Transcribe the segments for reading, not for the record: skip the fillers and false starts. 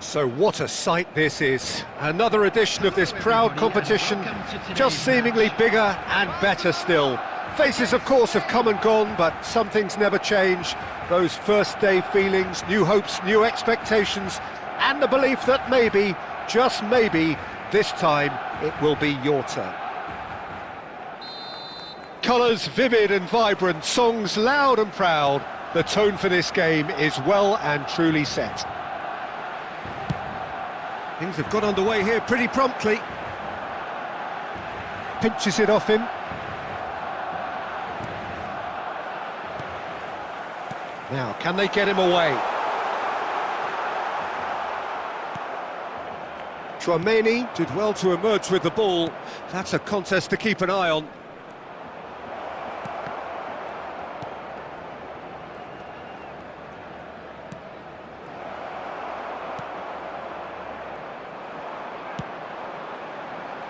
So what a sight this is. Another edition of this proud competition, just seemingly bigger and better still. Faces, of course, have come and gone, but some things never change. Those first day feelings, new hopes, new expectations, and the belief that maybe, just maybe, this time it will be your turn. Colours vivid and vibrant, songs loud and proud. The tone for this game is well and truly set. Things have got underway here pretty promptly. Pinches it off him. Now, can they get him away? Chouameni did well to emerge with the ball. That's a contest to keep an eye on.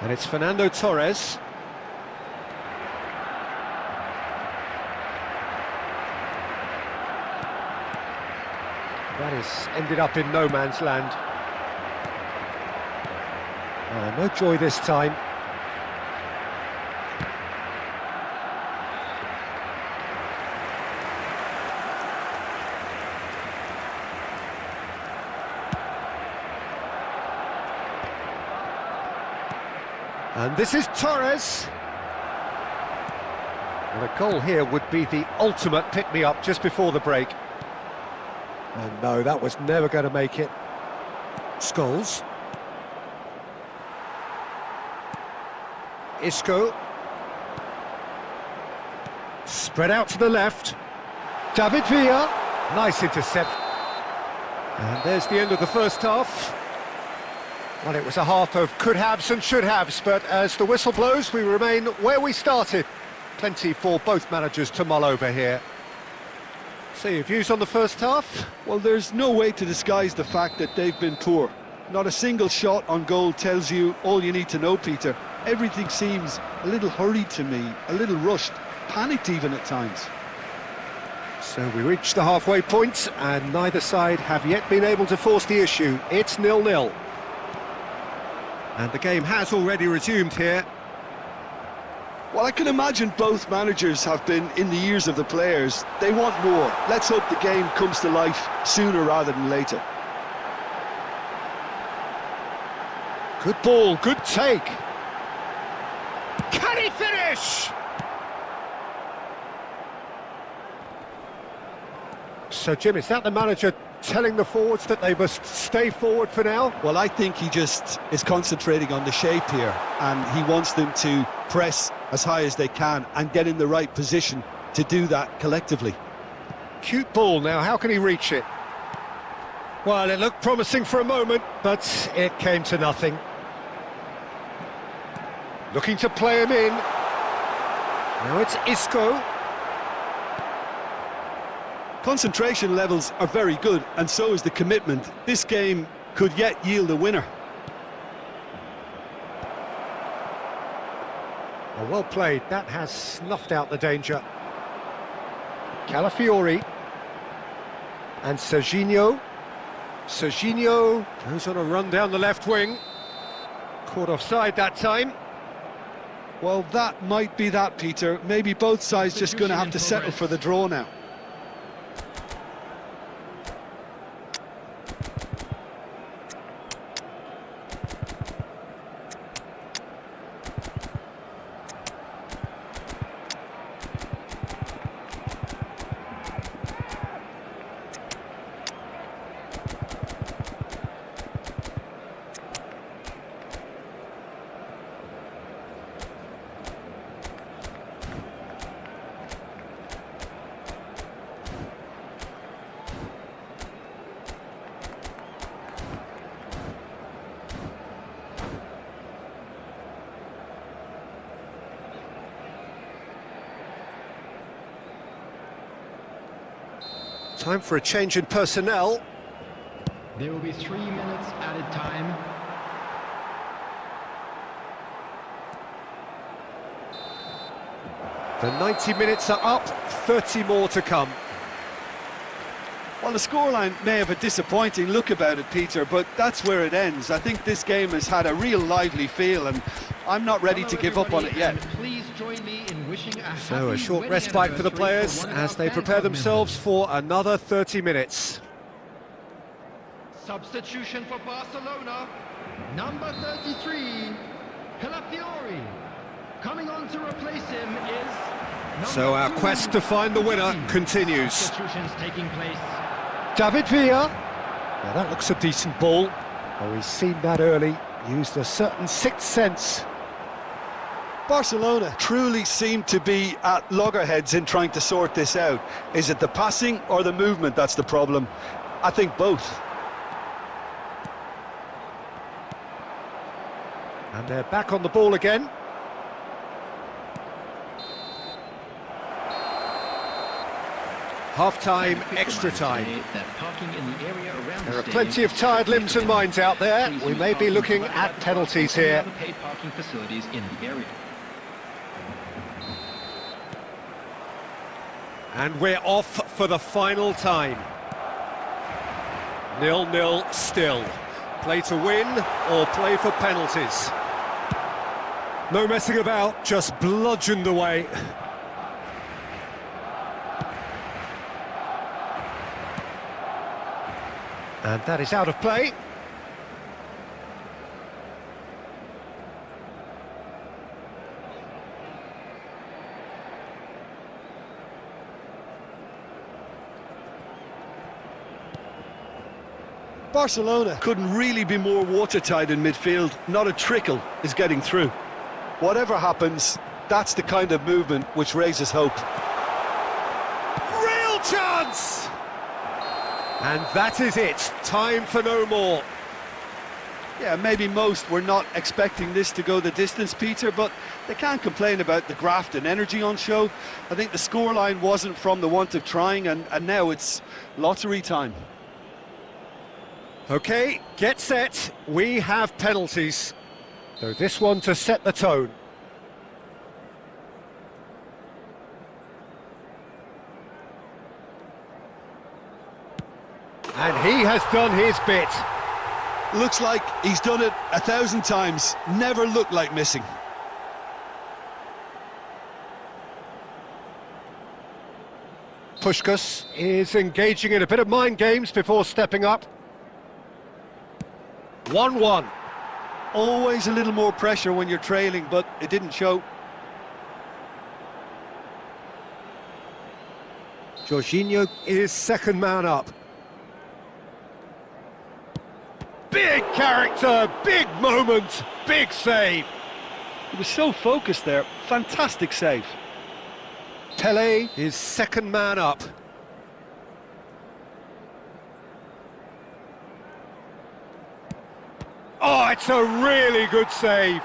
And it's Fernando Torres. That has ended up in no man's land. Oh, no joy this time. And this is Torres. And a goal here would be the ultimate pick-me-up just before the break. And no, that was never going to make it. Scholes. Isco. Spread out to the left. David Villa. Nice intercept. And there's the end of the first half. Well, it was a half of could-haves and should-haves, but as the whistle blows, we remain where we started. Plenty for both managers to mull over here. So, your views on the first half? Well, there's no way to disguise the fact that they've been poor. Not a single shot on goal tells you all you need to know, Peter. Everything seems a little hurried to me, a little rushed, panicked even at times. So we reach the halfway point, and neither side have yet been able to force the issue. It's 0-0. And the game has already resumed here. Well, I can imagine both managers have been in the ears of the players. They want more. Let's hope the game comes to life sooner rather than later. Good ball, good take. Can he finish? So, Jim, is that the manager telling the forwards that they must stay forward for now? Well, I think he just is concentrating on the shape here, and he wants them to press as high as they can and get in the right position to do that collectively. Cute ball now, how can he reach it? Well, it looked promising for a moment, but it came to nothing. Looking to play him in. Now it's Isco. Concentration levels are very good, and so is the commitment. This game could yet yield a winner. Well played, that has snuffed out the danger. Calafiori. And Serginho. Serginho goes on a run down the left wing. Caught offside that time. Well, that might be that, Peter. Maybe both sides just going to have to settle for the draw now. Time for a change in personnel. There will be 3 minutes added time. The 90 minutes are up, 30 more to come. Well, the scoreline may have a disappointing look about it, Peter, but that's where it ends. I think this game has had a real lively feel, and I'm not ready to give up on it yet. Please join me in wishing So a short respite for the players as they prepare themselves for another 30 minutes. Substitution for Barcelona, number 33, Calafiori. Coming on to replace him is... So our quest to find the winner continues. Substitutions taking place. David Villa. Now that looks a decent ball. Oh, he's seen that early, used a certain sixth sense. Barcelona truly seem to be at loggerheads in trying to sort this out. Is it the passing or the movement that's the problem? I think both. And they're back on the ball again. Half-time, extra time. There are plenty of tired limbs and minds out there. We may be looking at penalties here. And we're off for the final time. 0-0 still. Play to win or play for penalties. No messing about, just bludgeoned away. And that is out of play. Barcelona couldn't really be more watertight in midfield. Not a trickle is getting through. Whatever happens, that's the kind of movement which raises hope. Real chance! And that is it. Time for no more. Yeah, maybe most were not expecting this to go the distance, Peter, but they can't complain about the graft and energy on show. I think the scoreline wasn't from the want of trying, and now it's lottery time. OK, get set. We have penalties. So this one to set the tone. And he has done his bit. Looks like he's done it 1,000 times. Never looked like missing. Puskás is engaging in a bit of mind games before stepping up. 1-1. Always a little more pressure when you're trailing, but it didn't show. Jorginho is second man up. Big character, big moment, big save. He was so focused there. Fantastic save. Pelé is second man up. Oh, it's a really good save.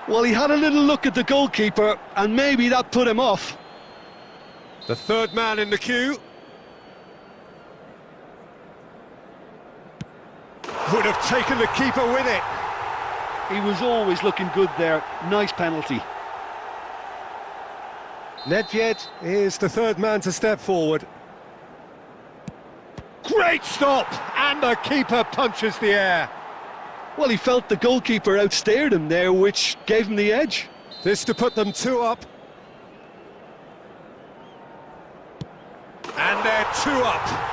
Well, he had a little look at the goalkeeper, and maybe that put him off. The third man in the queue. Would have taken the keeper with it. He was always looking good there. Nice penalty. Nedved is the third man to step forward. Great stop! And the keeper punches the air. Well, he felt the goalkeeper outstared him there, which gave him the edge. This to put them 2 up. And they're 2 up.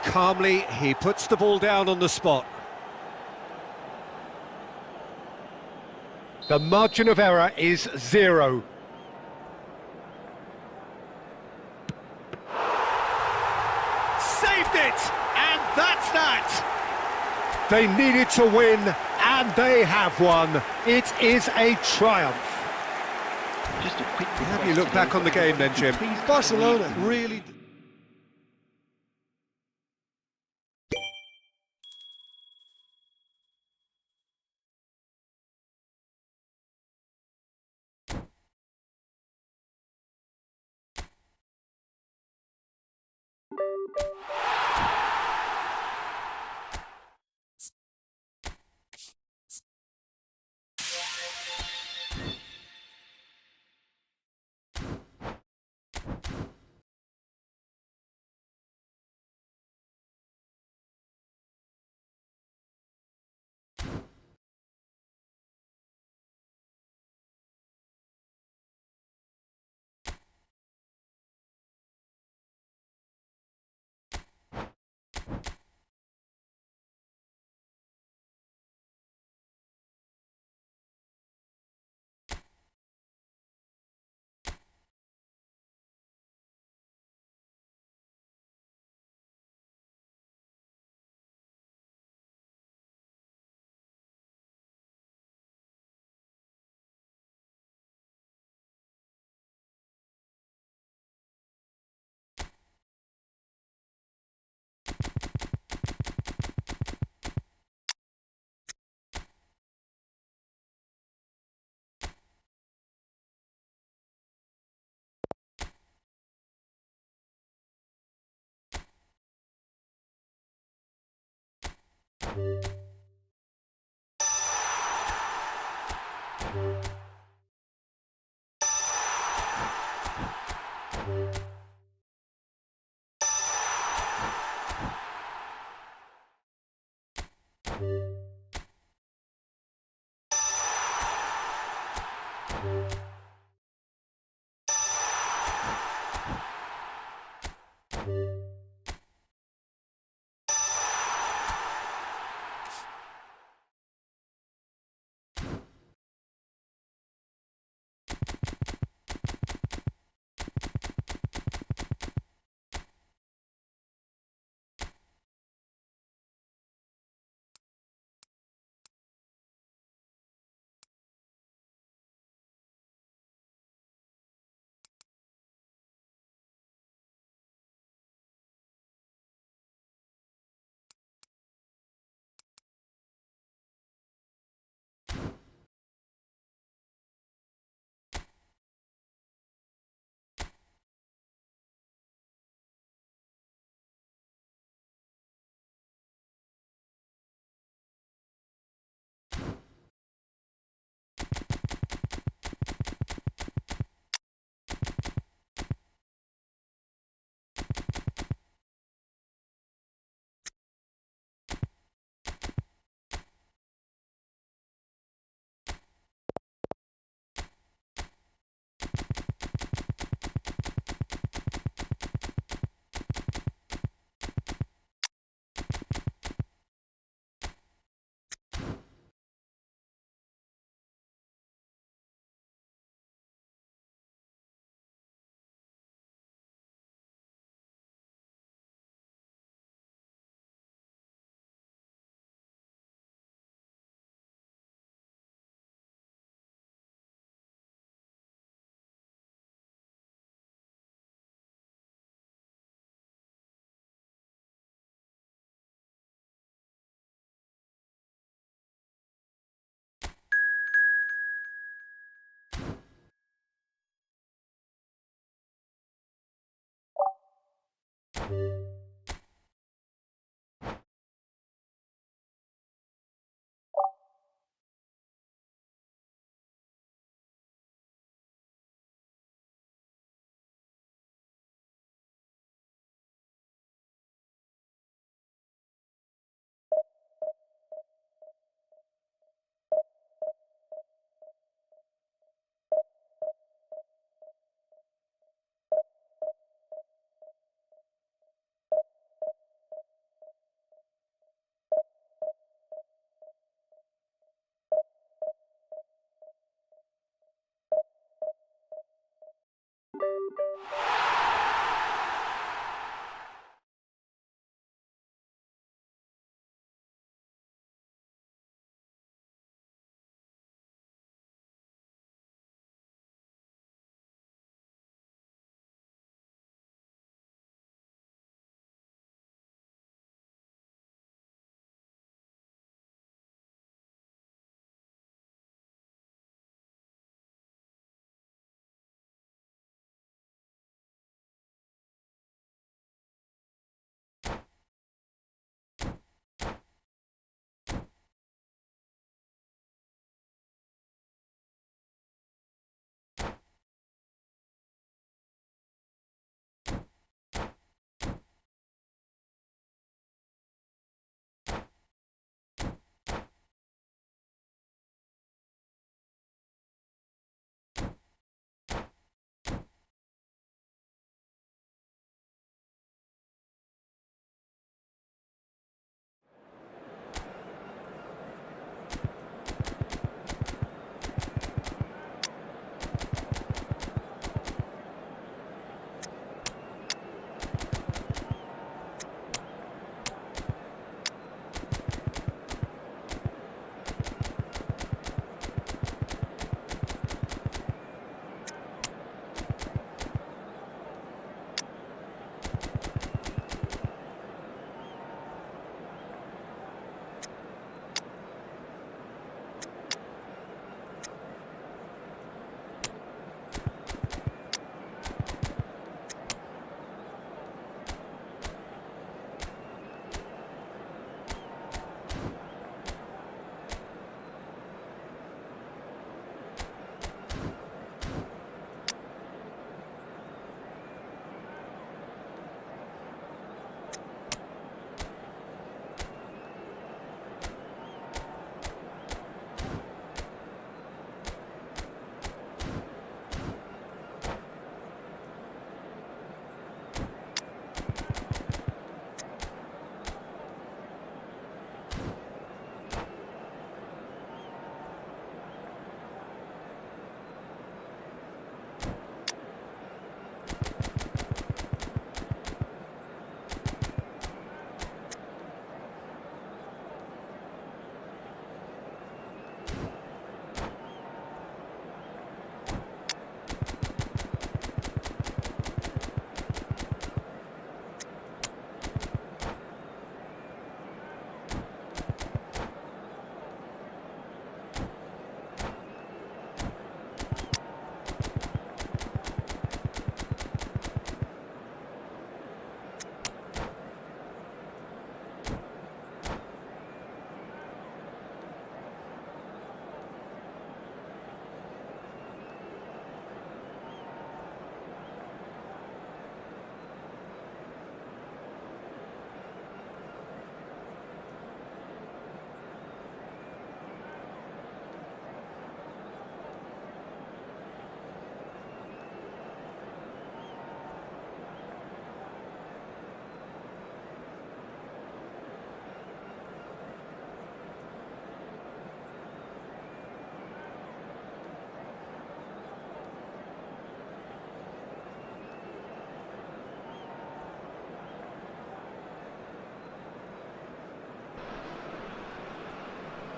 Calmly, he puts the ball down on the spot. The margin of error is 0. Saved it! And that's that! They needed to win, and they have won. It is a triumph. Just a quick Have you look back on the game then, Jim? Barcelona really...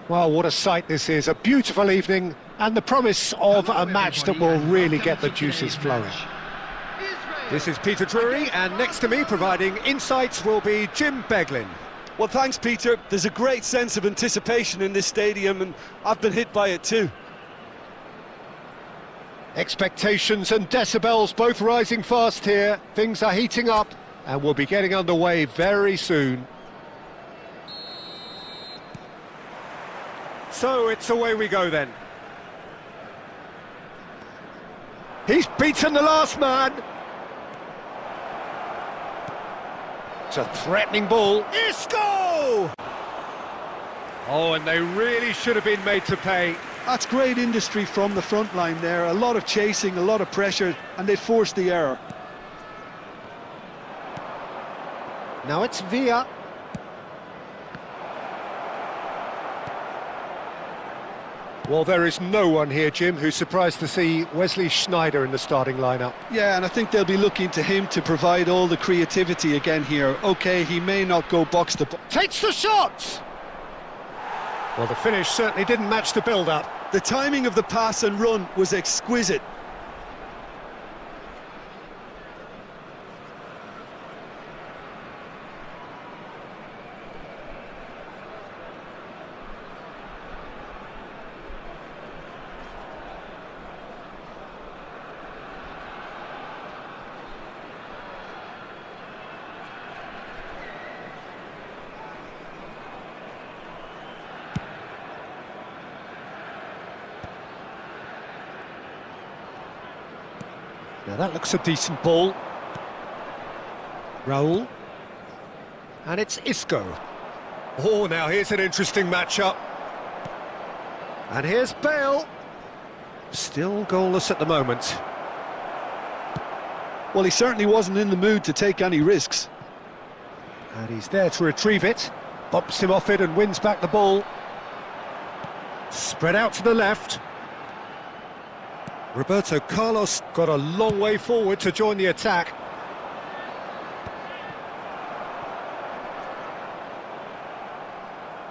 Well, what a sight this is, a beautiful evening, and the promise of a match that will really get the juices flowing. This is Peter Drury, and next to me providing insights will be Jim Beglin. Well, thanks, Peter. There's a great sense of anticipation in this stadium, and I've been hit by it too. Expectations and decibels both rising fast here. Things are heating up, and we'll be getting underway very soon. So it's away we go then. He's beaten the last man. It's a threatening ball. Isco! Oh, and they really should have been made to pay. That's great industry from the front line there. A lot of chasing, a lot of pressure, and they forced the error. Now it's Villa. Well, there is no one here, Jim, who's surprised to see Wesley Sneijder in the starting lineup. Yeah, and I think they'll be looking to him to provide all the creativity again here. OK, he may not go box to box. Takes the shot! Well, the finish certainly didn't match the build-up. The timing of the pass and run was exquisite. Now that looks a decent ball. Raul. And it's Isco. Oh, now here's an interesting matchup. And here's Bale. Still goalless at the moment. Well, he certainly wasn't in the mood to take any risks. And he's there to retrieve it. Bumps him off it and wins back the ball. Spread out to the left. Roberto Carlos got a long way forward to join the attack.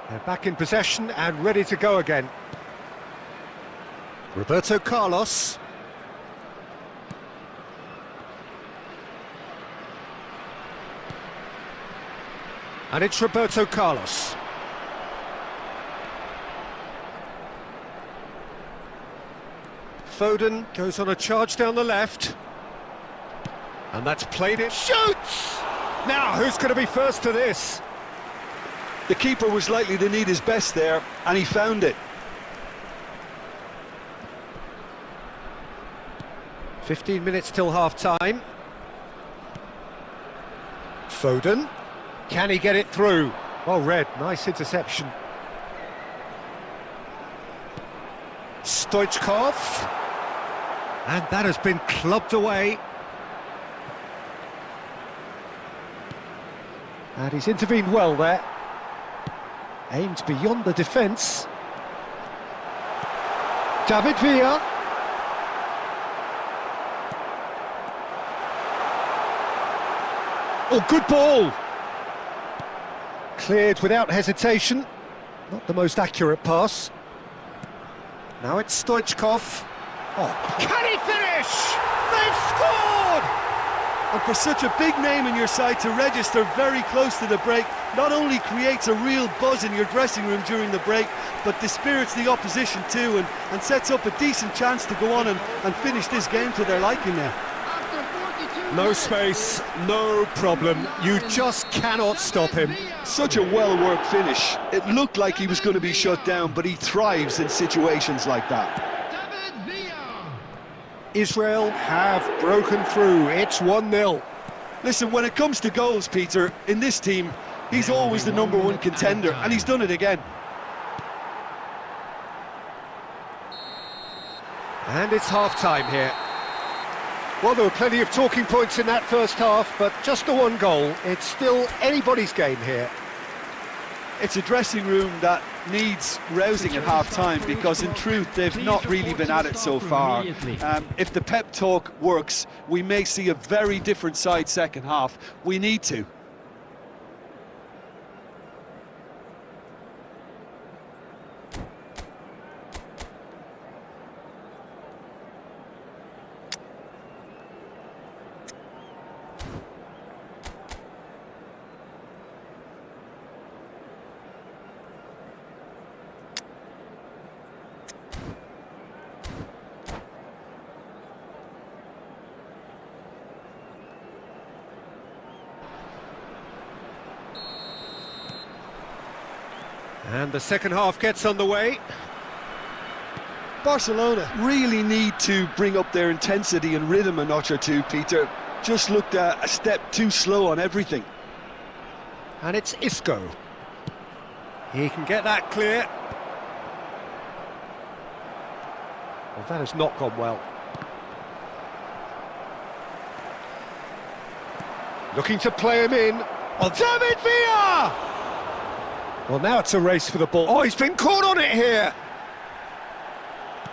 They're back in possession and ready to go again. Roberto Carlos. And it's Roberto Carlos. Foden goes on a charge down the left. And that's played it. Shoots! Now, who's going to be first to this? The keeper was likely to need his best there, and he found it. 15 minutes till half-time. Foden. Can he get it through? Well read, nice interception. Stoichkov. And that has been clubbed away. And he's intervened well there. Aimed beyond the defence. David Villa. Oh, good ball. Cleared without hesitation. Not the most accurate pass. Now it's Stoichkov. Oh, can he finish? They've scored! And for such a big name in your side to register very close to the break, not only creates a real buzz in your dressing room during the break, but dispirits the opposition too, and sets up a decent chance to go on and finish this game to their liking now. No space, no problem. You just cannot stop him. Such a well-worked finish. It looked like he was going to be shut down, but he thrives in situations like that. Israel have broken through. It's 1-0. Listen, when it comes to goals, Peter, in this team, he's always the #1 contender, and he's done it again. And it's half-time here. Well, there were plenty of talking points in that first half, but just the one goal. It's still anybody's game here. It's a dressing room that needs rousing at half-time, because in truth they've not really been at it so far. If the pep talk works, we may see a very different side second half. We need to. And the second half gets underway. Barcelona really need to bring up their intensity and rhythm a notch or two, Peter. Just looked a step too slow on everything. And it's Isco. He can get that clear. Well, that has not gone well. Looking to play him in. Oh, David Villa! Well, now it's a race for the ball. Oh, he's been caught on it here.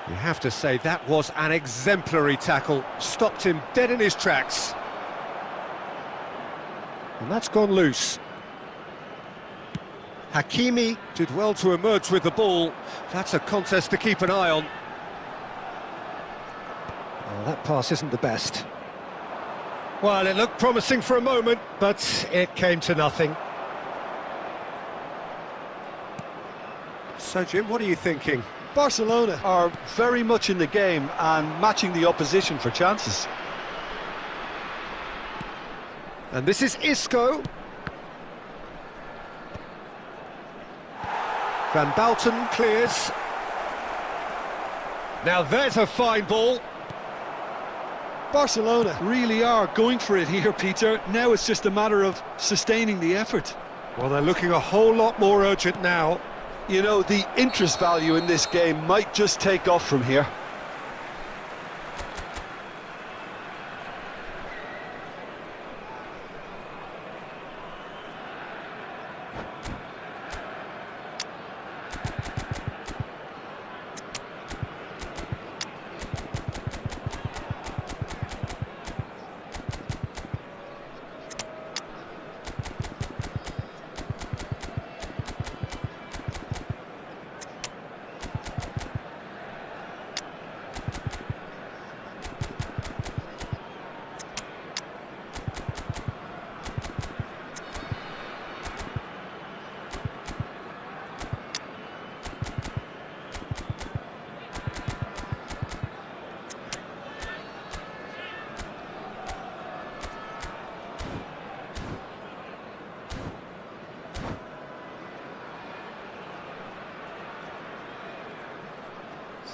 You have to say that was an exemplary tackle. Stopped him dead in his tracks. And that's gone loose. Hakimi did well to emerge with the ball. That's a contest to keep an eye on. Well, that pass isn't the best. Well, it looked promising for a moment, but it came to nothing. So, Jim, what are you thinking? Barcelona are very much in the game and matching the opposition for chances. And this is Isco. Van Bouten clears. Now there's a fine ball. Barcelona really are going for it here, Peter. Now it's just a matter of sustaining the effort. Well, they're looking a whole lot more urgent now. You know, the interest value in this game might just take off from here.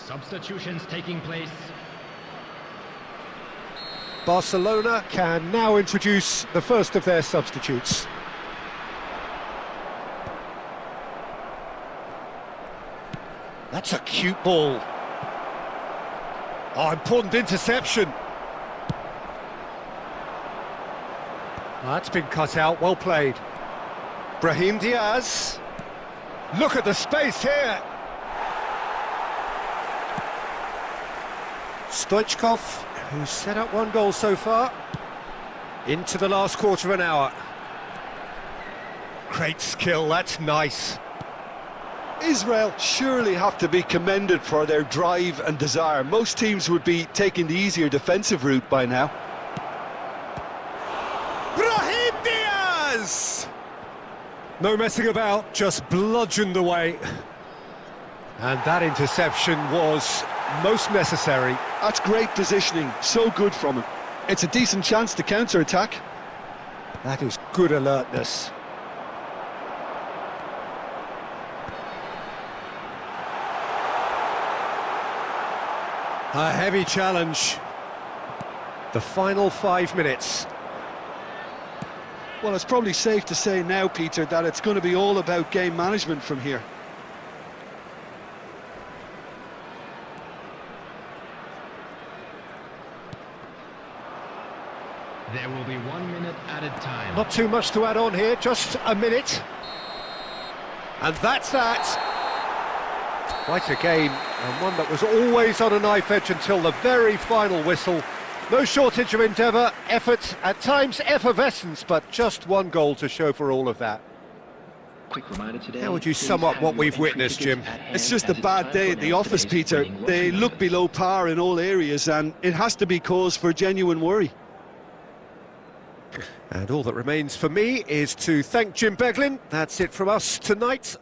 Substitutions taking place. Barcelona can now introduce the first of their substitutes. That's a cute ball. Oh, important interception. That's been cut out, well played. Brahim Diaz. Look at the space here. Stoichkov, who's set up one goal so far. Into the last quarter of an hour. Great skill, that's nice. Israel surely have to be commended for their drive and desire. Most teams would be taking the easier defensive route by now. Brahim Diaz! No messing about, just bludgeoned away. And that interception was most necessary. That's great positioning, so good from him. It's a decent chance to counter-attack. That is good alertness. A heavy challenge. The final 5 minutes. Well, it's probably safe to say now, Peter, that it's going to be all about game management from here. There will be 1 minute added time. Not too much to add on here, just a minute. And that's that. Quite a game, and one that was always on a knife edge until the very final whistle. No shortage of endeavour, effort, at times effervescence, but just one goal to show for all of that. Quick reminder today. How would you sum up what we've witnessed, Jim? It's just a bad day at the office, Peter. They look below par in all areas, and it has to be cause for genuine worry. And all that remains for me is to thank Jim Beglin. That's it from us tonight.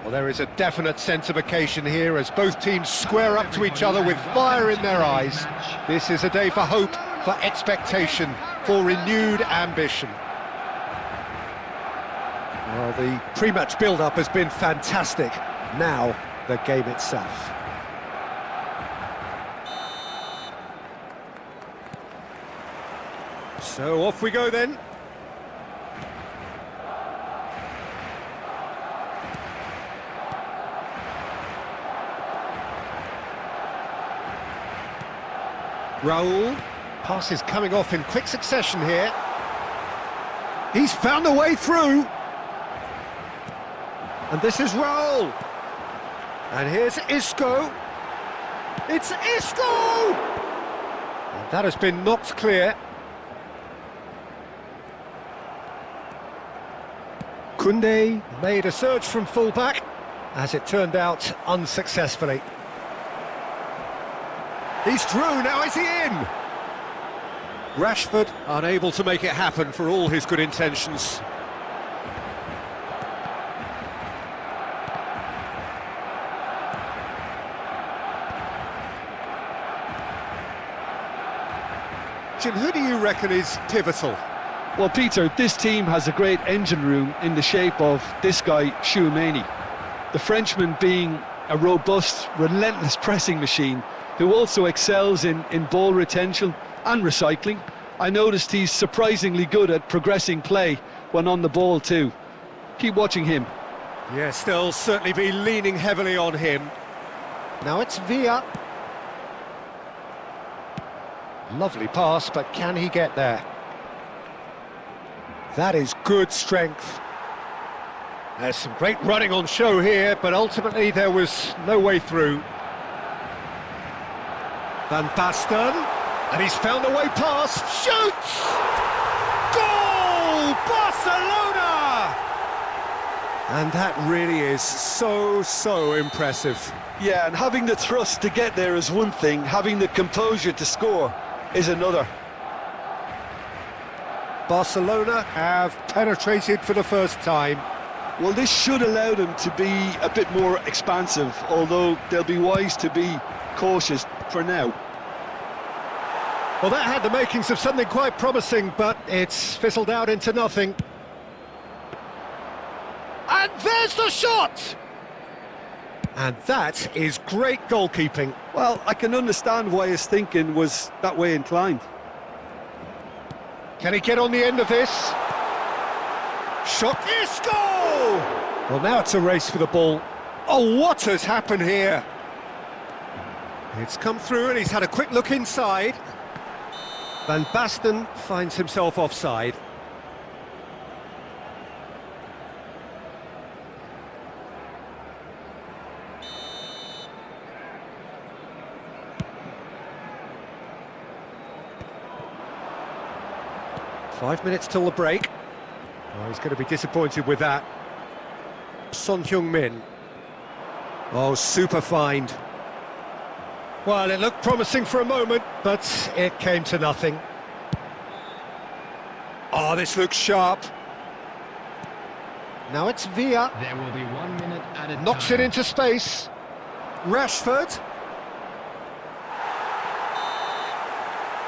Well, there is a definite sense of occasion here as both teams square up to each other with fire in their eyes. This is a day for hope, for expectation, for renewed ambition. Well, the pre-match build-up has been fantastic. Now, the game itself. So off we go then. Raul, passes coming off in quick succession here. He's found a way through. And this is Raul. And here's Isco. It's Isco! And that has been knocked clear. Koundé made a surge from full-back, as it turned out unsuccessfully. He's through, now is he in? Rashford unable to make it happen for all his good intentions. Jim, who do you reckon is pivotal? Well, Peter, this team has a great engine room in the shape of this guy, Tchouaméni. The Frenchman being a robust, relentless pressing machine who also excels in ball retention and recycling. I noticed he's surprisingly good at progressing play when on the ball too. Keep watching him. Yes, they'll certainly be leaning heavily on him. Now it's Villa. Lovely pass, but can he get there? That is good strength. There's some great running on show here, but ultimately there was no way through. Van Basten, and he's found a way past, shoots! Goal! Barcelona! And that really is so impressive. Yeah, and having the thrust to get there is one thing, having the composure to score is another. Barcelona have penetrated for the first time. Well, this should allow them to be a bit more expansive, although they'll be wise to be cautious for now. Well, that had the makings of something quite promising, but it's fizzled out into nothing. And there's the shot! And that is great goalkeeping. Well, I can understand why his thinking was that way inclined. Can he get on the end of this? Shot, isco! Well, now it's a race for the ball. Oh, what has happened here? It's come through and he's had a quick look inside. Van Basten finds himself offside. Five minutes till the break. Oh, he's going to be disappointed with that. Son Heung-min. Oh, super find. Well, it looked promising for a moment, but it came to nothing. Oh, this looks sharp. Now it's Villa. There will be 1 minute at a time. Knocks it into space. Rashford.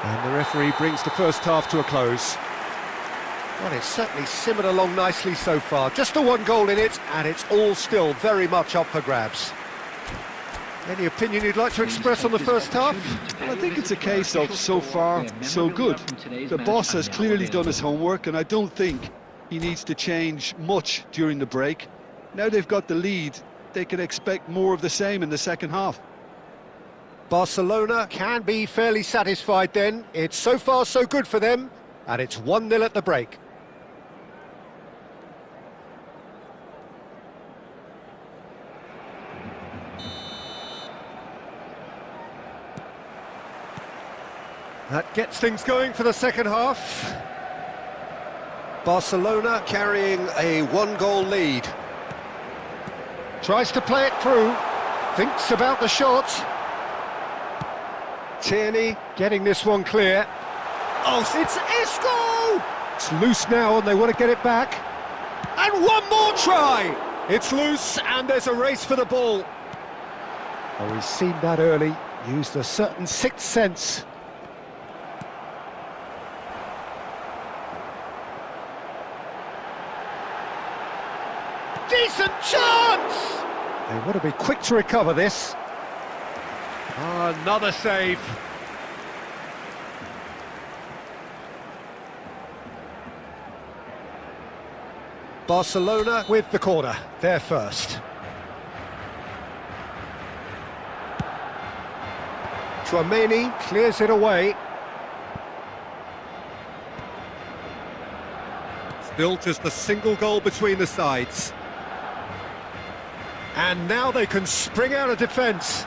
And the referee brings the first half to a close. Well, it's certainly simmered along nicely so far. Just the one goal in it, and it's all still very much up for grabs. Any opinion you'd like to express on the first half? Well, I think it's a case of so far, so good. The boss has clearly done his homework, and I don't think he needs to change much during the break. Now they've got the lead, they can expect more of the same in the second half. Barcelona can be fairly satisfied then. It's so far so good for them, and it's 1-0 at the break. That gets things going for the second half. Barcelona carrying a one-goal lead. Tries to play it through. Thinks about the shot. Tierney getting this one clear. Oh, it's Isco! It's loose now and they want to get it back. And one more try! It's loose and there's a race for the ball. Oh, he's seen that early. Used a certain sixth sense. Decent chance! They want to be quick to recover this. Oh, another save. Barcelona with the corner, they're first. Tchouaméni clears it away. Still just the single goal between the sides. And now they can spring out of defence.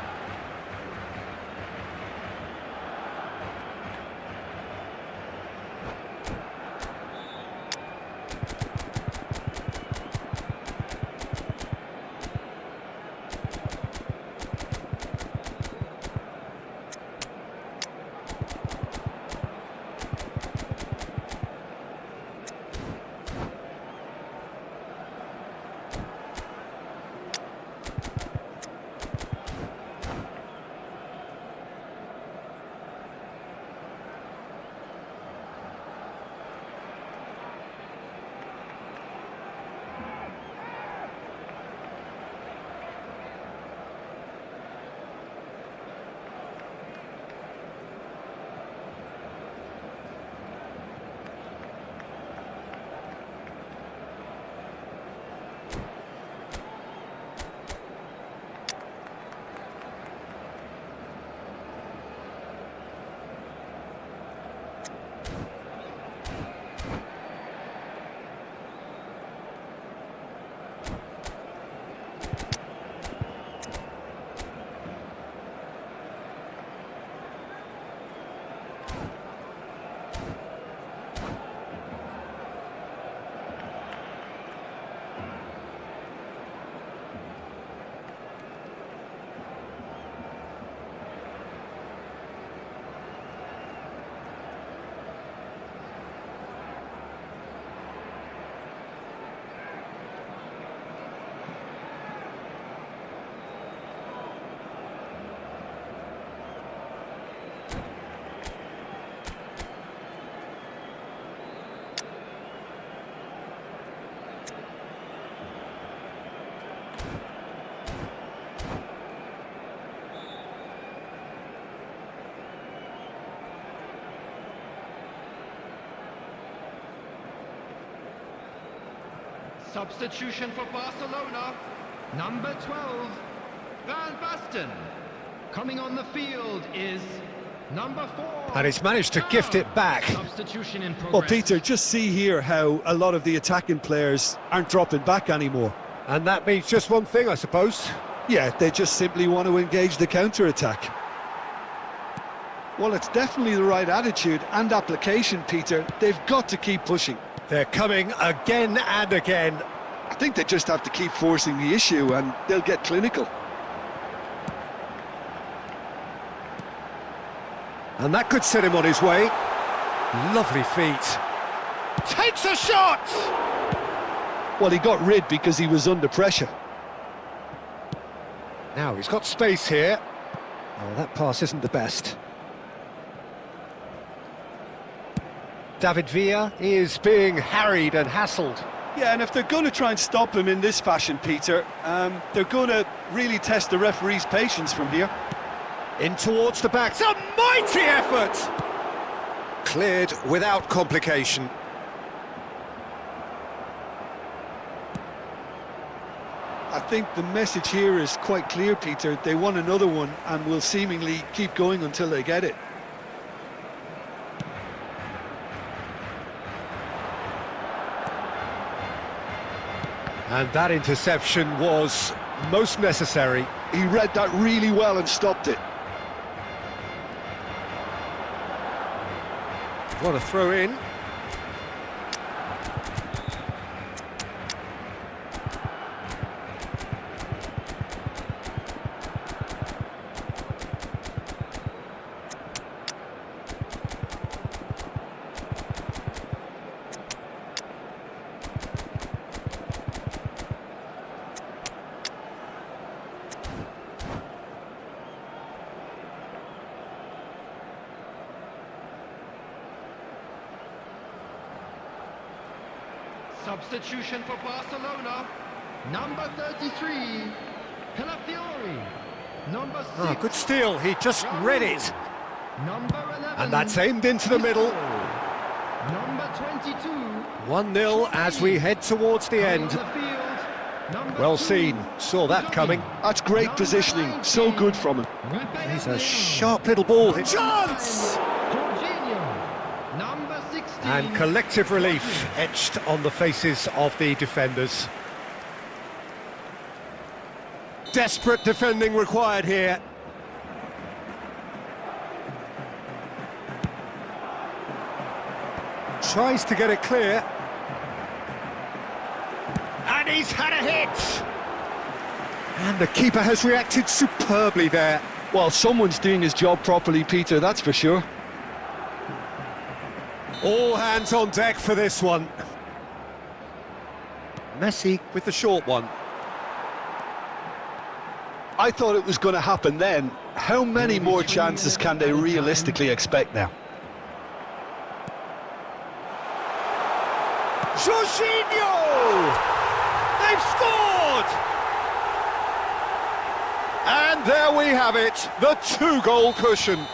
Substitution for Barcelona. Number 12, Van Basten. Coming on the field is number 4. And he's managed to gift it back. Substitution in progress. Well, Peter, just see here how a lot of the attacking players aren't dropping back anymore. And that means just one thing, I suppose. Yeah, they just simply want to engage the counter-attack. Well, it's definitely the right attitude and application, Peter. They've got to keep pushing. They're coming again and again. I think they just have to keep forcing the issue and they'll get clinical. And that could set him on his way. Lovely feet. Takes a shot! Well, he got rid because he was under pressure. Now he's got space here. Oh, that pass isn't the best. David Villa is being harried and hassled. Yeah, and if they're going to try and stop him in this fashion, Peter, they're going to really test the referee's patience from here. In towards the back. It's a mighty effort! Cleared without complication. I think the message here is quite clear, Peter. They want another one and will seemingly keep going until they get it. And that interception was most necessary. He read that really well and stopped it. What a throw in. Substitution for Barcelona. Number 33, Calafiori. Number 6. Oh, good steal. He just read it. Number 11. And that's aimed into the middle. Number 22. 1-0 as we head towards the Coming end. on the field, number Well 2, seen. Saw that coming. That's great positioning. So good from him. He's a sharp little ball. Chance! Jorginho. Number 16. And collective relief etched on the faces of the defenders. Desperate defending required here. Tries to get it clear. And he's had a hit! And the keeper has reacted superbly there. Well, someone's doing his job properly, Peter, that's for sure. All hands on deck for this one. Messi with the short one. I thought it was going to happen then. How many more chances can they realistically expect now? Jorginho! They've scored! And there we have it, the 2-goal cushion.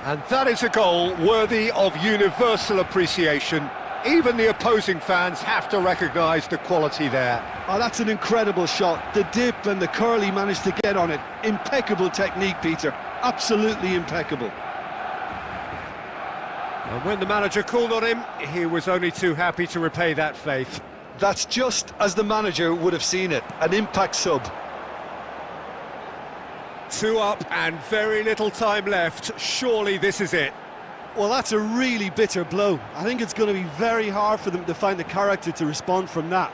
And that is a goal worthy of universal appreciation. Even the opposing fans have to recognise the quality there. Oh, that's an incredible shot. The dip and the curl he managed to get on it. Impeccable technique, Peter. Absolutely impeccable. And when the manager called on him, he was only too happy to repay that faith. That's just as the manager would have seen it. An impact sub. 2 up and very little time left. Surely this is it. Well, that's a really bitter blow. I think it's going to be very hard for them to find the character to respond from that.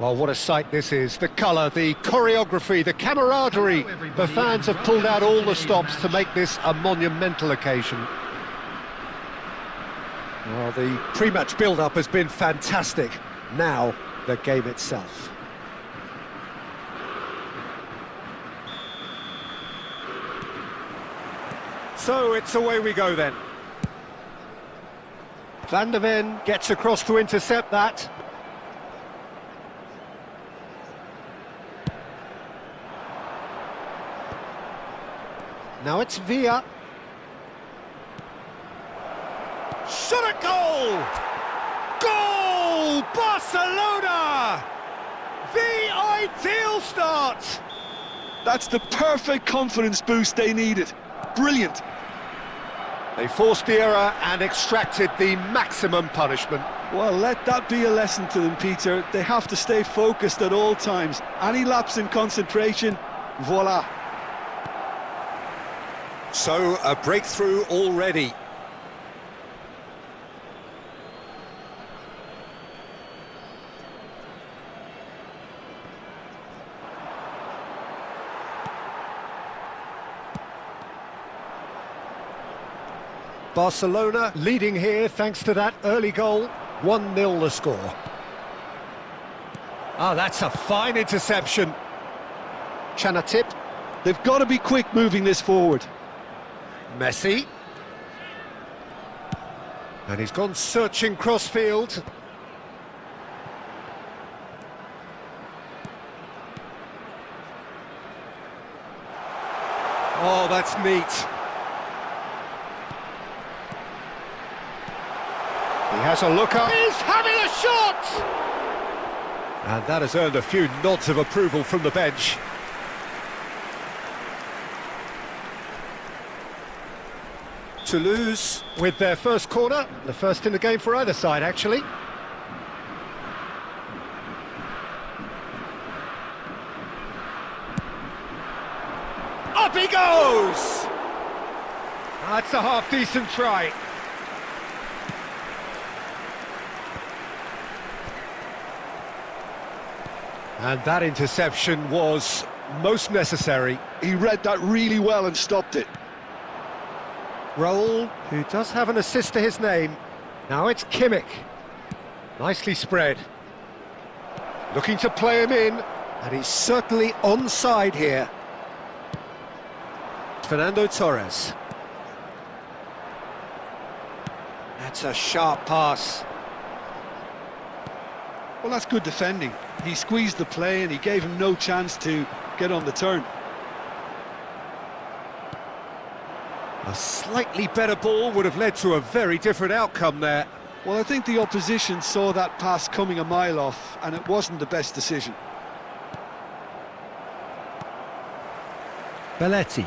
Well, what a sight this is. The colour, the choreography, the camaraderie. The fans have pulled out all the stops to make this a monumental occasion. Well, the pre-match build-up has been fantastic. Now, the game itself. So, it's away we go then. Van der Ven gets across to intercept that. Now it's Villa. Shot at goal! Goal! Barcelona! The ideal start! That's the perfect confidence boost they needed. Brilliant. They forced the error and extracted the maximum punishment. Well, let that be a lesson to them, Peter. They have to stay focused at all times. Any lapse in concentration, voila. So, a breakthrough already. Barcelona leading here thanks to that early goal. 1-0 the score. Ah, that's a fine interception. Chanatip. They've got to be quick moving this forward. Messi. And he's gone searching crossfield. Oh, that's neat. He has a look up. He's having a shot! And that has earned a few nods of approval from the bench. Toulouse with their first corner, the first in the game for either side, actually. Up he goes! That's a half-decent try. And that interception was most necessary. He read that really well and stopped it. Raul, who does have an assist to his name. Now it's Kimmich. Nicely spread. Looking to play him in, and he's certainly onside here. Fernando Torres. That's a sharp pass. Well, that's good defending. He squeezed the play and he gave him no chance to get on the turn. A slightly better ball would have led to a very different outcome there. Well, I think the opposition saw that pass coming a mile off, and it wasn't the best decision. Belletti.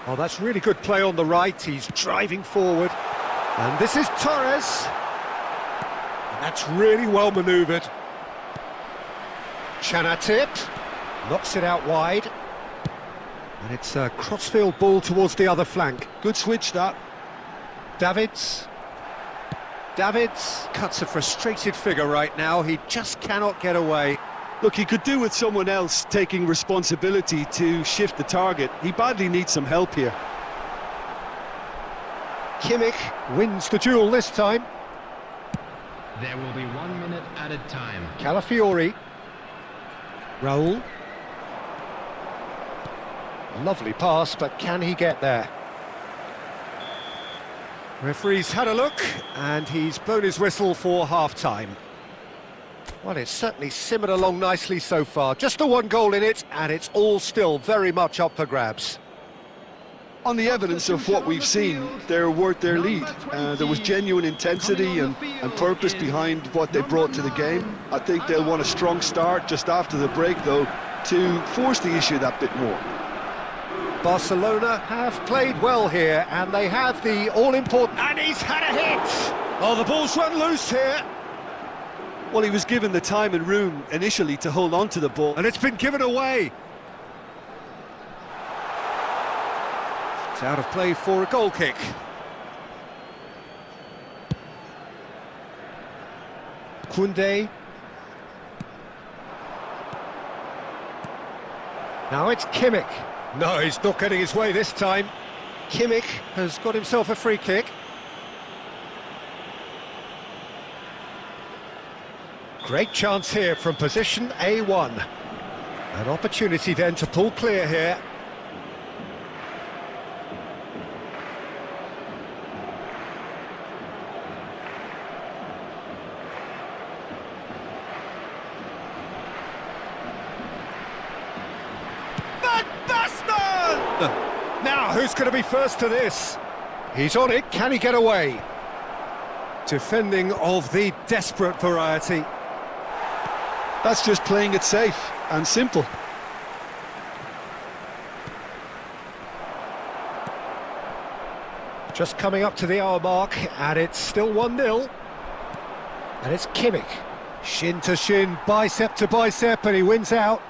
Oh, that's really good play on the right. He's driving forward. And this is Torres. And that's really well manoeuvred. Chanatip knocks it out wide. And it's a crossfield ball towards the other flank. Good switch, that. Davids cuts a frustrated figure right now. He just cannot get away. Look, he could do with someone else taking responsibility to shift the target. He badly needs some help here. Kimmich wins the duel this time. There will be 1 minute added time. Calafiori. Raul. Lovely pass, but can he get there? Referee's had a look, and he's blown his whistle for half-time. Well, it's certainly simmered along nicely so far. Just the one goal in it, and it's all still very much up for grabs. On the evidence of what we've seen, they're worth their lead. There was genuine intensity and purpose behind what they brought to the game. I think they'll want a strong start just after the break, though, to force the issue that bit more. Barcelona have played well here, and they have the all-important... And he's had a hit! Oh, the ball's run loose here. Well, he was given the time and room initially to hold on to the ball. And it's been given away. It's out of play for a goal kick. Koundé. Now it's Kimmich. No, he's not getting his way this time. Kimmich has got himself a free kick. Great chance here from position A1. An opportunity then to pull clear here. Now, who's going to be first to this? He's on it, can he get away? Defending of the desperate variety. That's just playing it safe and simple. Just coming up to the hour mark, and it's still 1-0. And it's Kimmich. Shin to shin, bicep to bicep, and he wins out.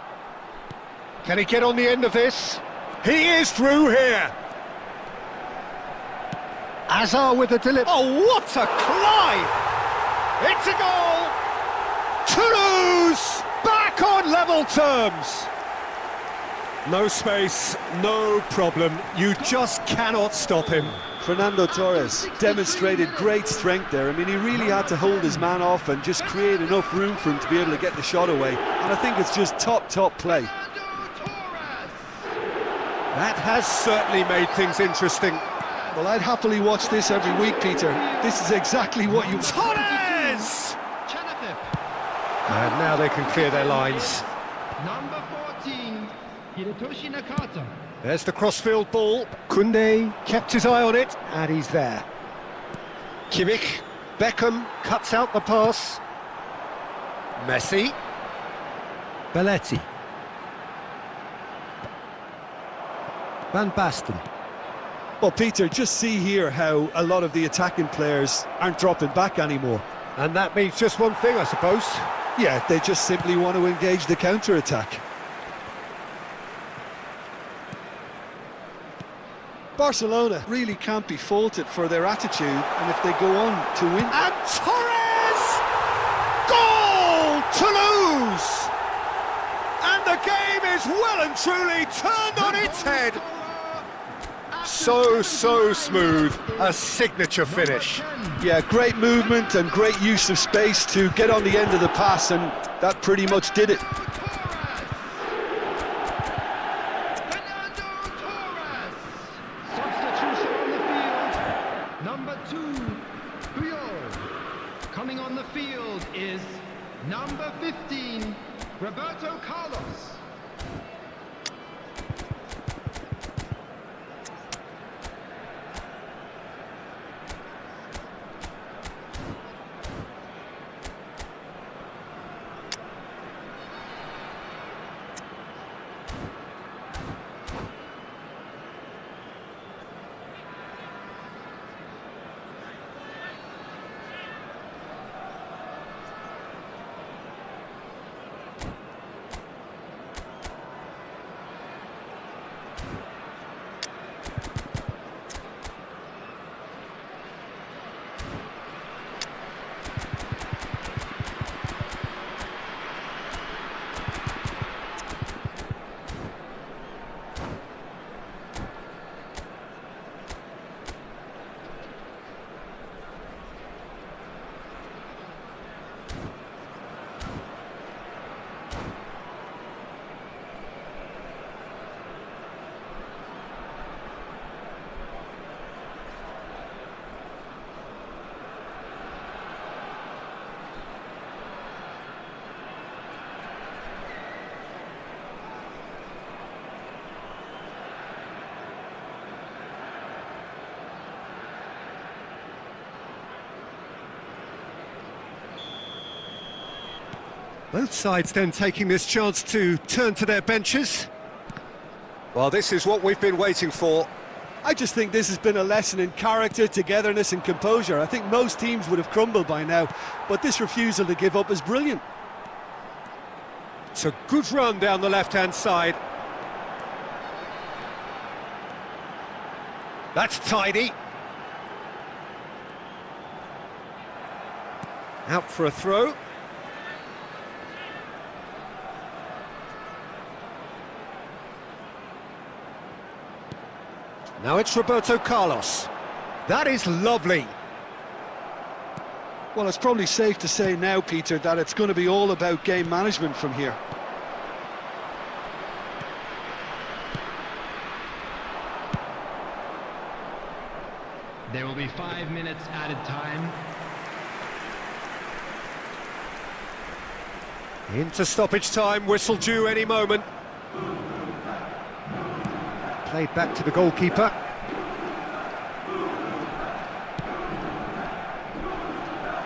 Can he get on the end of this? He is through here. Azar with the delivery. Oh, what a climb! It's a goal! Toulouse back on level terms. No space, no problem. You just cannot stop him. Fernando Torres demonstrated great strength there. I mean, he really had to hold his man off and just create enough room for him to be able to get the shot away. And I think it's just top play. That has certainly made things interesting. Well, I'd happily watch this every week, Peter. This is exactly what you... Torres! And now they can clear their lines. Number 14, Hirotoshi Nakata. There's the crossfield ball. Koundé kept his eye on it, and he's there. Kimmich, Beckham cuts out the pass. Messi. Belletti. Van Basten. Well, Peter, just see here how a lot of the attacking players aren't dropping back anymore. And that means just one thing, I suppose. Yeah, they just simply want to engage the counter-attack. Barcelona really can't be faulted for their attitude, and if they go on to win... And Torres! Goal! Toulouse! And the game is well and truly turned on its head. So smooth, a signature finish. Yeah, great movement and great use of space to get on the end of the pass, and that pretty much did it. Substitution on the field. Number 2, Puyol. Coming on the field is number 15, Roberto Carlos. Both sides then taking this chance to turn to their benches. Well, this is what we've been waiting for. I just think this has been a lesson in character, togetherness and composure. I think most teams would have crumbled by now, but this refusal to give up is brilliant. It's a good run down the left-hand side. That's tidy. Out for a throw. Now it's Roberto Carlos. That is lovely. Well, it's probably safe to say now, Peter, that it's going to be all about game management from here. There will be 5 minutes added time. Into stoppage time, whistle due any moment. Played back to the goalkeeper.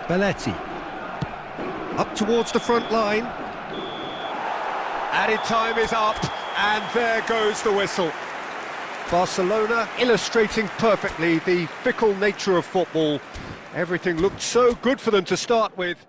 Belletti. Up towards the front line. Added time is up, and there goes the whistle. Barcelona illustrating perfectly the fickle nature of football. Everything looked so good for them to start with.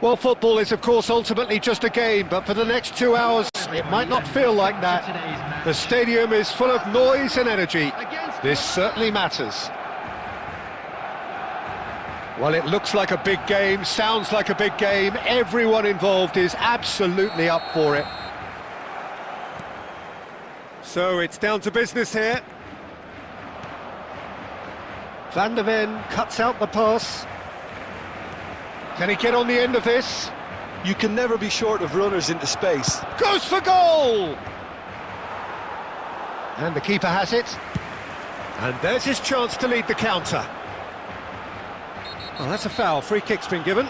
Well, football is, of course, ultimately just a game, but for the next 2 hours, it might not feel like that. The stadium is full of noise and energy. This certainly matters. Well, it looks like a big game, sounds like a big game. Everyone involved is absolutely up for it. So it's down to business here. Van der Ven cuts out the pass. Can he get on the end of this? You can never be short of runners into space. Goes for goal! And the keeper has it. And there's his chance to lead the counter. Oh, that's a foul. Free kick's been given.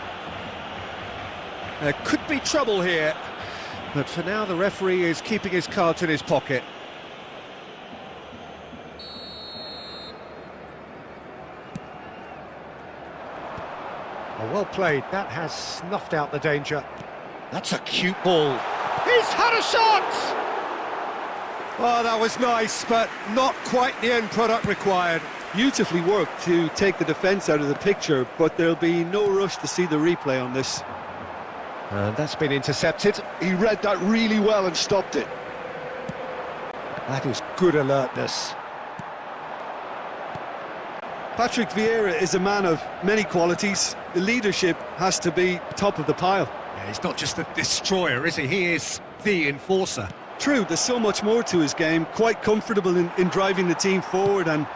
There could be trouble here. But for now, the referee is keeping his cards in his pocket. Oh, well played. That has snuffed out the danger. That's a cute ball. He's had a shot! Oh, that was nice, but not quite the end product required. Beautifully worked to take the defence out of the picture, but there'll be no rush to see the replay on this. And that's been intercepted. He read that really well and stopped it. That is good alertness. Patrick Vieira is a man of many qualities. The leadership has to be top of the pile. Yeah, he's not just a destroyer, is he? He is the enforcer. True, there's so much more to his game, quite comfortable in driving the team forward, and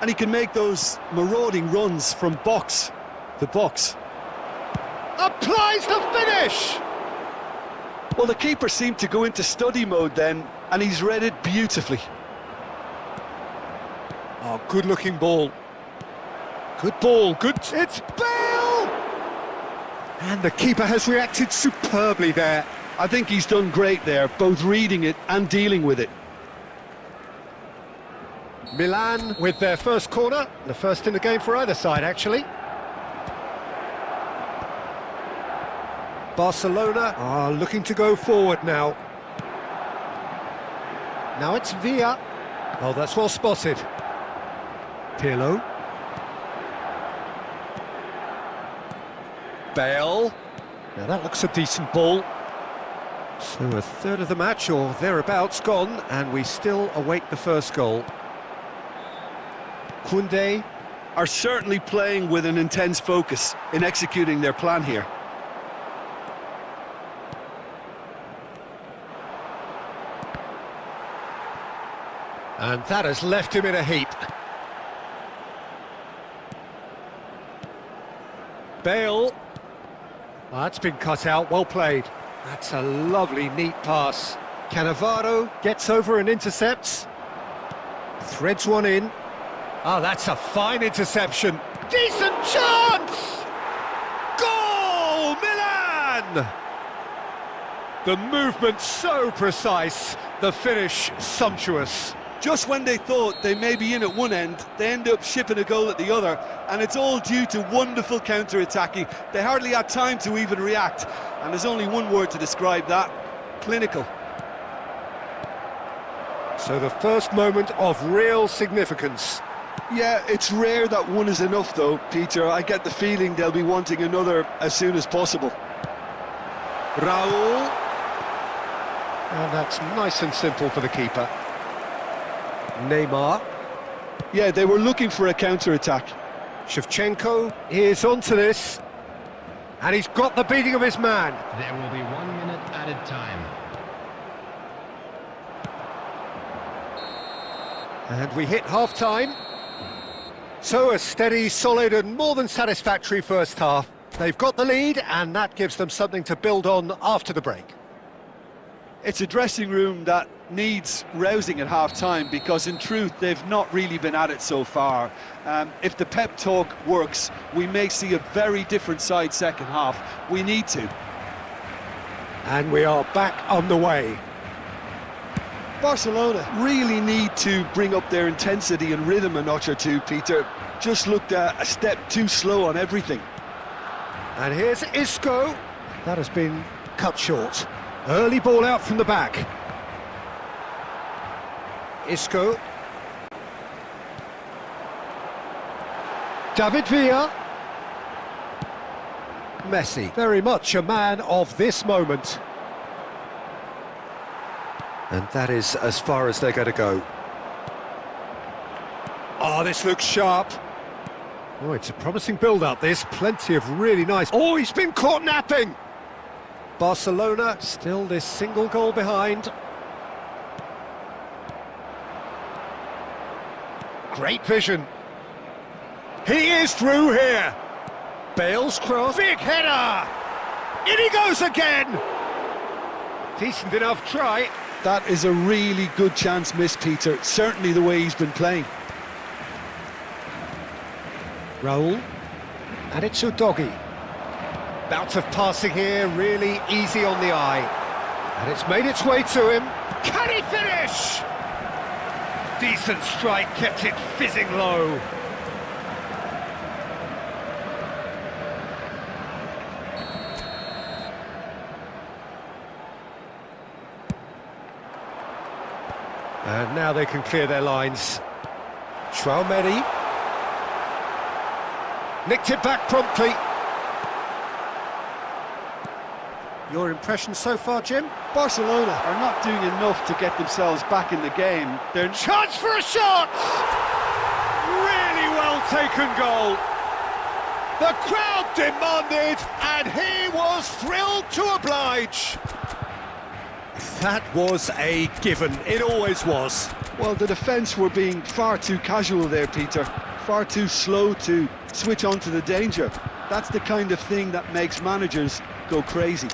he can make those marauding runs from box to box. Applies the finish! Well, the keeper seemed to go into study mode then, and he's read it beautifully. Oh, good-looking ball. Good ball, good... It's Bale! And the keeper has reacted superbly there. I think he's done great there, both reading it and dealing with it. Milan with their first corner, the first in the game for either side, actually. Barcelona are looking to go forward now. Now it's Villa. Oh, that's well spotted. Pirlo. Bale. Now that looks a decent ball. So a third of the match or thereabouts gone, and we still await the first goal. Koundé are certainly playing with an intense focus in executing their plan here. And that has left him in a heap. Bale. Oh, that's been cut out, well played. That's a lovely, neat pass. Cannavaro gets over and intercepts. Threads one in. Oh, that's a fine interception. Decent chance! Goal, Milan! The movement so precise, the finish sumptuous. Just when they thought they may be in at one end, they end up shipping a goal at the other, and it's all due to wonderful counter-attacking. They hardly had time to even react, and there's only one word to describe that: clinical. So the first moment of real significance. Yeah, it's rare that one is enough though, Peter. I get the feeling they'll be wanting another as soon as possible. Raul. And that's nice and simple for the keeper. Neymar. Yeah, they were looking for a counter-attack. Shevchenko is onto this. And he's got the beating of his man. There will be 1 minute added time. And we hit half-time. So a steady, solid and more than satisfactory first half. They've got the lead and that gives them something to build on after the break. It's a dressing room that needs rousing at half-time because in truth they've not really been at it so far. If the pep talk works, we may see a very different side second half. We need to. And we are back on the way. Barcelona really need to bring up their intensity and rhythm a notch or two, Peter. Just looked a step too slow on everything. And here's Isco. That has been cut short. Early ball out from the back. Isco. David Villa. Messi, very much a man of this moment. And that is as far as they're going to go. Oh, this looks sharp. Oh, it's a promising build-up, this. Plenty of really nice... Oh, he's been caught napping! Barcelona still this single goal behind. Great vision. He is through here. Bale's cross. Big header! In he goes again! Decent enough try. That is a really good chance missed, Peter. Certainly the way he's been playing. Raul. And it's Udogi. Bout of passing here, really easy on the eye. And it's made its way to him. Can he finish? Decent strike, kept it fizzing low. And now they can clear their lines. Traoré. Nicked it back promptly. Your impression so far, Jim? Barcelona are not doing enough to get themselves back in the game. They're... Chance for a shot! Really well taken goal. The crowd demanded, and he was thrilled to oblige. That was a given, it always was. Well, the defence were being far too casual there, Peter. Far too slow to switch on to the danger. That's the kind of thing that makes managers go crazy.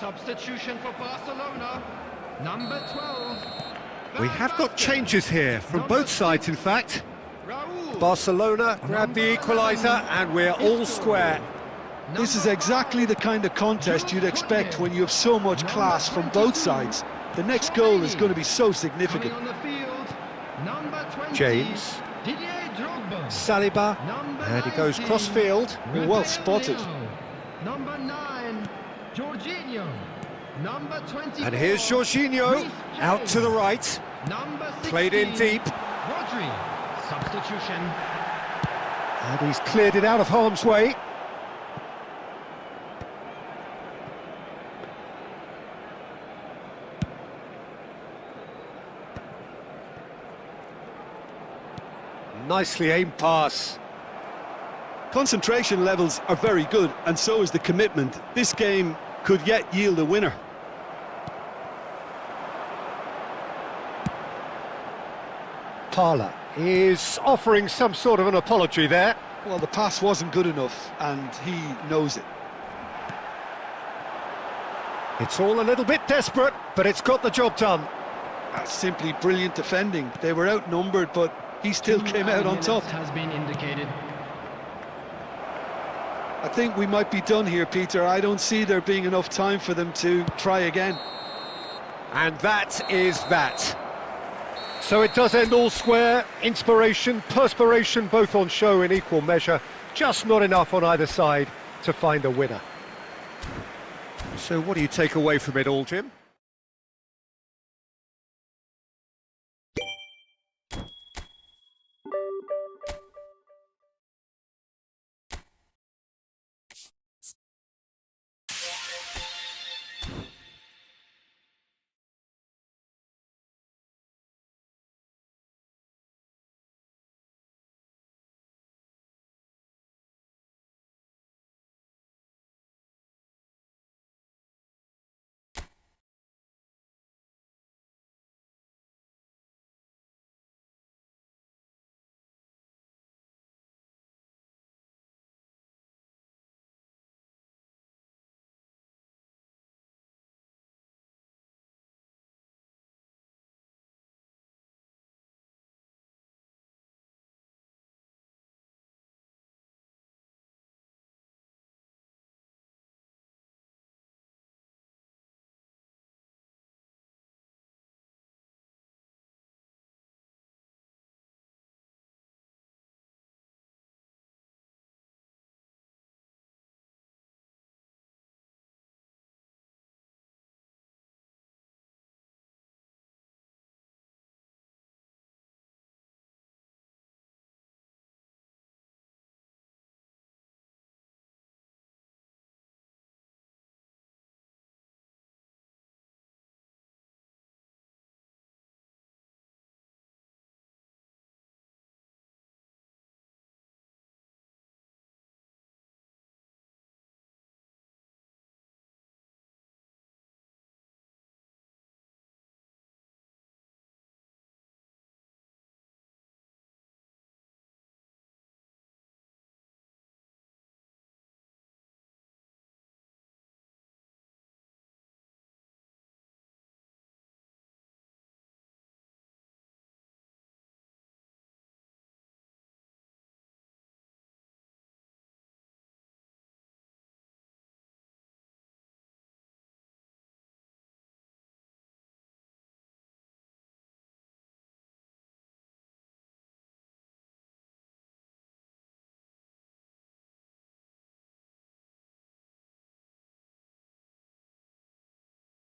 Substitution for Barcelona, number 12. We have got changes here, from both sides in fact. Raul. Barcelona grabbed the equaliser and we're all square. This is exactly the kind of contest you'd expect when you have so much class from both sides. The next goal is going to be so Coming significant. on the field, number 20. James. Didier Drogba. Saliba, Number and he goes 19, cross-field. Well spotted. Rafael. Number 9, Jorginho. Number 24. And here's Jorginho, Reece out to the James. right. Number 16, Played in deep. Rodri. Substitution. And he's cleared it out of harm's way. Nicely aimed pass. Concentration levels are very good, and so is the commitment. This game could yet yield a winner. Parla is offering some sort of an apology there. Well, the pass wasn't good enough, and he knows it. It's all a little bit desperate, but it's got the job done. That's simply brilliant defending. They were outnumbered, but he still came out on top. Has been indicated. I think we might be done here, Peter. I don't see there being enough time for them to try again. And that is that. So it does end all square. Inspiration, perspiration, both on show in equal measure. Just not enough on either side to find a winner. So what do you take away from it all, Jim?